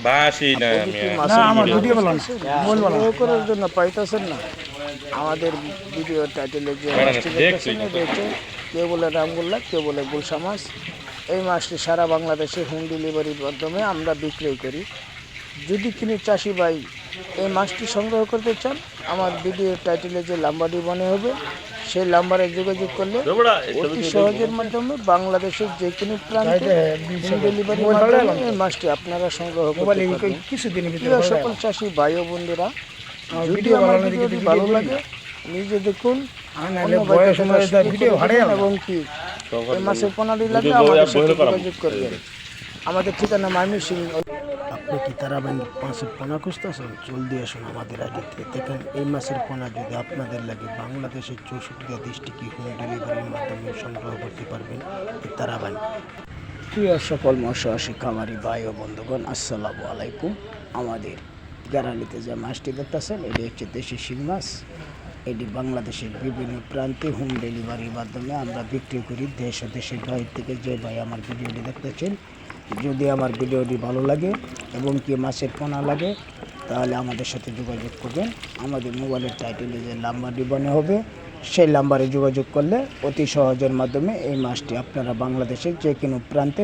বাসি না করার জন্য পাইতেছেন না। আমাদের ভিডিও টাইটেলে যে মাছটি দেখতেছেন এটা হচ্ছে কেউ বলে রামগোল্লা, কেউ বলে গুলশা মাছ। এই মাছটি সারা বাংলাদেশে হোম ডেলিভারির মাধ্যমে আমরা বিক্রয় করি। যদি কিনে চাষি ভাই এই মাছটি সংগ্রহ করতে চান, আমার ভিডিও টাইটেলে যে নাম্বারটি মনে হবে সেই নাম্বারে যোগাযোগ করলে অতি সহজের মাধ্যমে বাংলাদেশের যে কোনো প্রান্তে হোম ডেলিভারির মাধ্যমে এই মাছটি আপনারা সংগ্রহ করতে পারবেন। সকল চাষি ভাই ও বন্ধুরা, যদি আমার ভিডিওটি ভালো লাগে নিজে দেখুন এবং কি এই মাছের প্রণালী লাগলে আমাদের সাথে যোগাযোগ করবেন। আমাদের ঠিকানা ময়মনসিংহ। আপনি কি তারাবাইন মাছের পোনা খুঁজতেছেন? জলদি আসুন আমাদের আড়িতে। দেখেন এই মাছের পোনা যদি আপনাদের লাগে বাংলাদেশের 64টা ডিস্ট্রিক্টে হোম ডেলিভারির মাধ্যমে সংগ্রহ করতে পারবেন এই তারাবাইন। প্রিয় সকল মৎস্যচাষী খামারি ভাই ও বন্ধুগণ, আসসালামু আলাইকুম। আমাদের গ্যারালিতে যে মাছটি দেখতেছেন এটি হচ্ছে দেশি শিং মাছ। এটি বাংলাদেশের বিভিন্ন প্রান্তে হোম ডেলিভারির মাধ্যমে আমরা বিক্রি করি। দেশ ও দেশের বাইরে থেকে যে ভাই আমার ভিডিওটি দেখতেছেন, যদি আমার ভিডিওটি ভালো লাগে এবং কি মাছের পোনা লাগে তাহলে আমাদের সাথে যোগাযোগ করবেন। আমাদের মোবাইলের টাইটেলে যে নাম্বারটি মনে হবে সেই নাম্বারে যোগাযোগ করলে অতি সহজের মাধ্যমে এই মাছটি আপনারা বাংলাদেশের যে কোনো প্রান্তে